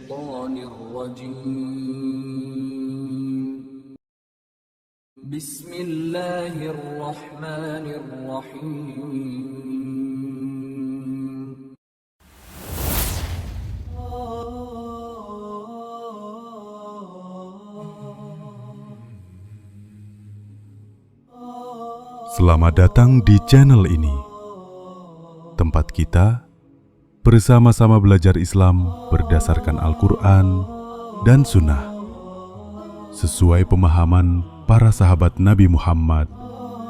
الشيطان الرجيم بسم الله الرحمن الرحيم Selamat datang di channel ini, tempat kita bersama-sama belajar Islam berdasarkan Al-Quran dan Sunnah, sesuai pemahaman para sahabat Nabi Muhammad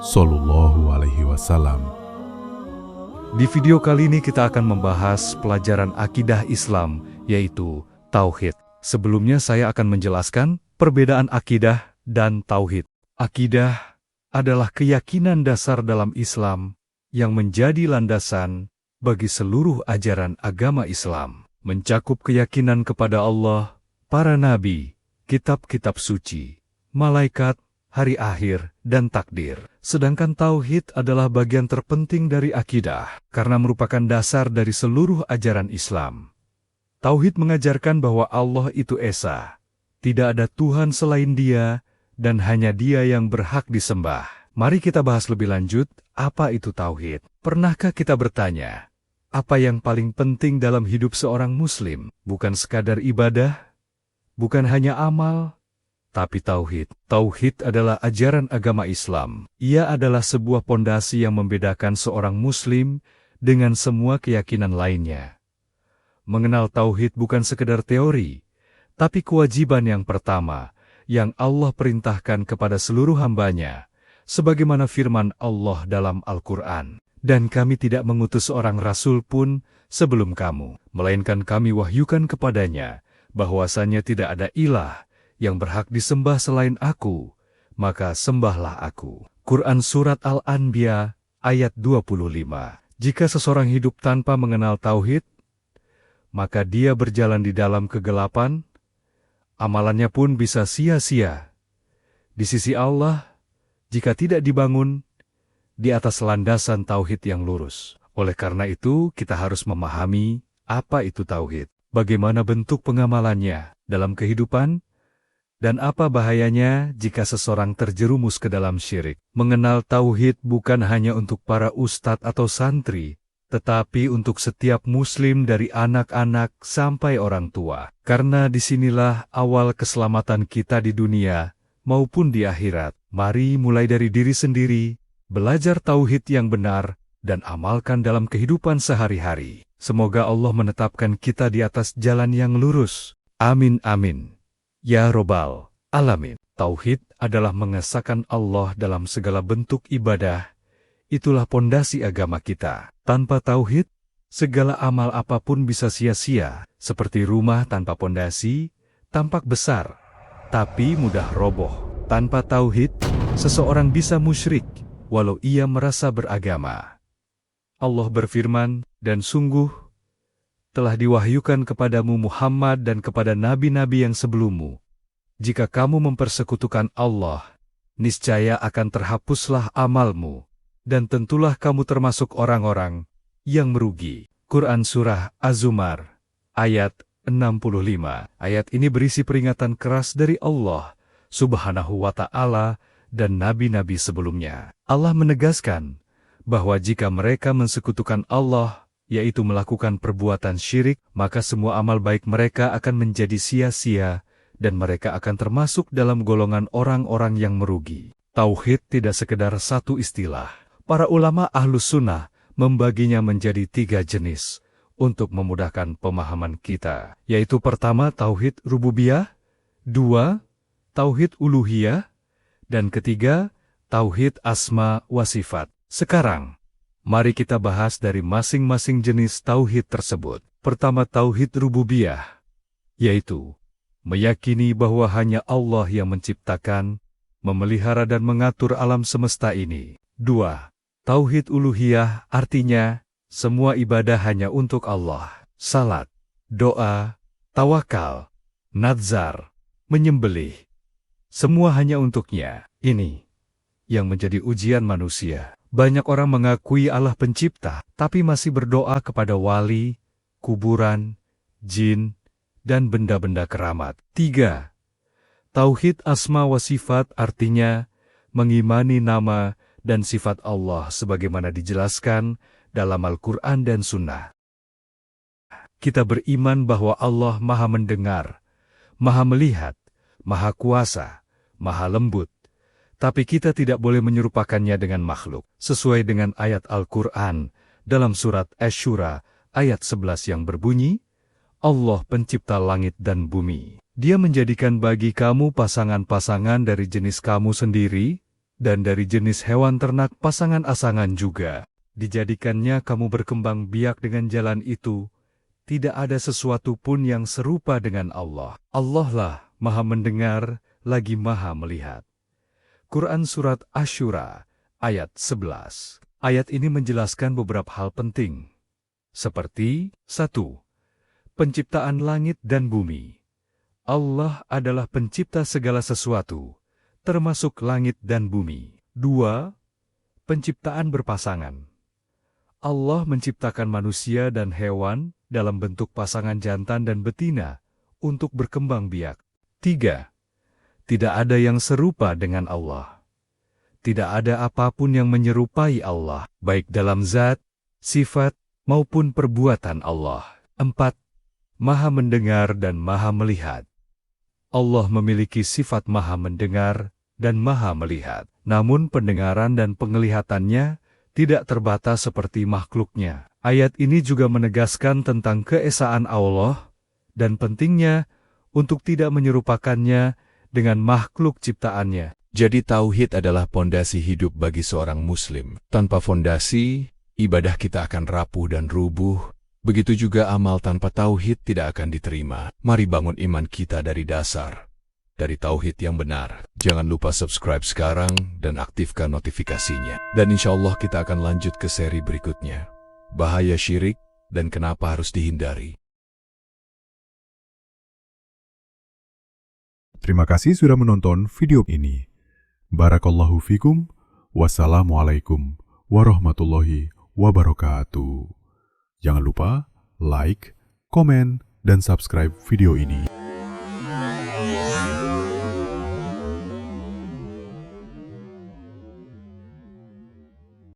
Sallallahu Alaihi Wasallam. Di video kali ini kita akan membahas pelajaran akidah Islam, yaitu Tauhid. Sebelumnya saya akan menjelaskan perbedaan akidah dan Tauhid. Akidah adalah keyakinan dasar dalam Islam yang menjadi landasan bagi seluruh ajaran agama Islam, mencakup keyakinan kepada Allah, para nabi, kitab-kitab suci, malaikat, hari akhir, dan takdir. Sedangkan Tauhid adalah bagian terpenting dari akidah, karena merupakan dasar dari seluruh ajaran Islam. Tauhid mengajarkan bahwa Allah itu Esa, tidak ada Tuhan selain Dia, dan hanya Dia yang berhak disembah. Mari kita bahas lebih lanjut, apa itu Tauhid? Pernahkah kita bertanya, apa yang paling penting dalam hidup seorang Muslim? Bukan sekadar ibadah, bukan hanya amal, tapi Tauhid. Tauhid adalah ajaran agama Islam. Ia adalah sebuah pondasi yang membedakan seorang Muslim dengan semua keyakinan lainnya. Mengenal Tauhid bukan sekedar teori, tapi kewajiban yang pertama, yang Allah perintahkan kepada seluruh hamba-Nya, sebagaimana firman Allah dalam Al-Quran. Dan kami tidak mengutus seorang rasul pun sebelum kamu, melainkan kami wahyukan kepadanya, bahwasanya tidak ada ilah yang berhak disembah selain aku, maka sembahlah aku. Quran Surat Al-Anbiya ayat 25. Jika seseorang hidup tanpa mengenal Tauhid, maka dia berjalan di dalam kegelapan, amalannya pun bisa sia-sia di sisi Allah jika tidak dibangun di atas landasan Tauhid yang lurus. Oleh karena itu, kita harus memahami apa itu Tauhid, bagaimana bentuk pengamalannya dalam kehidupan, dan apa bahayanya jika seseorang terjerumus ke dalam syirik. Mengenal Tauhid bukan hanya untuk para ustadz atau santri, tetapi untuk setiap Muslim dari anak-anak sampai orang tua. Karena disinilah awal keselamatan kita di dunia maupun di akhirat. Mari mulai dari diri sendiri, belajar Tauhid yang benar, dan amalkan dalam kehidupan sehari-hari. Semoga Allah menetapkan kita di atas jalan yang lurus. Amin amin. Ya Robbal Alamin. Tauhid adalah mengesahkan Allah dalam segala bentuk ibadah. Itulah pondasi agama kita. Tanpa Tauhid, segala amal apapun bisa sia-sia, seperti rumah tanpa pondasi, tampak besar, tapi mudah roboh. Tanpa Tauhid, seseorang bisa musyrik, walau ia merasa beragama. Allah berfirman, dan sungguh, telah diwahyukan kepadamu Muhammad dan kepada nabi-nabi yang sebelummu. Jika kamu mempersekutukan Allah, niscaya akan terhapuslah amalmu, dan tentulah kamu termasuk orang-orang yang merugi. Quran Surah Az-Zumar, ayat 65. Ayat ini berisi peringatan keras dari Allah Subhanahu wa Ta'ala dan nabi-nabi sebelumnya. Allah menegaskan bahwa jika mereka mensekutukan Allah, yaitu melakukan perbuatan syirik, maka semua amal baik mereka akan menjadi sia-sia, dan mereka akan termasuk dalam golongan orang-orang yang merugi. Tauhid tidak sekedar satu istilah. Para ulama Ahlus Sunnah membaginya menjadi 3 jenis untuk memudahkan pemahaman kita, yaitu pertama Tauhid Rububiyah, 2 Tauhid Uluhiyah, dan ketiga Tauhid Asma wa Sifat. Sekarang, mari kita bahas dari masing-masing jenis Tauhid tersebut. Pertama Tauhid Rububiyah, yaitu meyakini bahwa hanya Allah yang menciptakan, memelihara dan mengatur alam semesta ini. 2. Tauhid Uluhiyah artinya, semua ibadah hanya untuk Allah. Salat, doa, tawakal, nazar, menyembelih, semua hanya untuknya. Ini yang menjadi ujian manusia. Banyak orang mengakui Allah pencipta, tapi masih berdoa kepada wali, kuburan, jin, dan benda-benda keramat. 3. Tauhid asma wa sifat artinya mengimani nama dan sifat Allah sebagaimana dijelaskan dalam Al-Quran dan Sunnah. Kita beriman bahwa Allah Maha Mendengar, Maha Melihat, Maha Kuasa, Maha Lembut, tapi kita tidak boleh menyerupakannya dengan makhluk, sesuai dengan ayat Al-Quran dalam surat Asy-Syura ayat 11 yang berbunyi, Allah pencipta langit dan bumi. Dia menjadikan bagi kamu pasangan-pasangan dari jenis kamu sendiri, dan dari jenis hewan ternak pasangan-asangan juga. Dijadikannya kamu berkembang biak dengan jalan itu. Tidak ada sesuatu pun yang serupa dengan Allah. Allah lah Maha Mendengar, lagi Maha Melihat. Quran Surat Asy-Syura ayat 11. Ayat ini menjelaskan beberapa hal penting. Seperti 1. Penciptaan langit dan bumi. Allah adalah pencipta segala sesuatu, termasuk langit dan bumi. 2. Penciptaan berpasangan. Allah menciptakan manusia dan hewan dalam bentuk pasangan jantan dan betina untuk berkembang biak. 3. Tidak ada yang serupa dengan Allah. Tidak ada apapun yang menyerupai Allah, baik dalam zat, sifat, maupun perbuatan Allah. 4. Maha Mendengar dan Maha Melihat. Allah memiliki sifat Maha Mendengar dan Maha Melihat. Namun pendengaran dan penglihatannya tidak terbatas seperti makhluknya. Ayat ini juga menegaskan tentang keesaan Allah dan pentingnya untuk tidak menyerupakannya dengan makhluk ciptaannya. Jadi tauhid adalah fondasi hidup bagi seorang muslim. Tanpa fondasi, ibadah kita akan rapuh dan rubuh. Begitu juga amal tanpa tauhid tidak akan diterima. Mari bangun iman kita dari dasar, dari tauhid yang benar. Jangan lupa subscribe sekarang dan aktifkan notifikasinya. Dan insya Allah kita akan lanjut ke seri berikutnya. Bahaya syirik dan kenapa harus dihindari. Terima kasih sudah menonton video ini. Barakallahu fikum. Wassalamualaikum warahmatullahi wabarakatuh. Jangan lupa like, komen, dan subscribe video ini.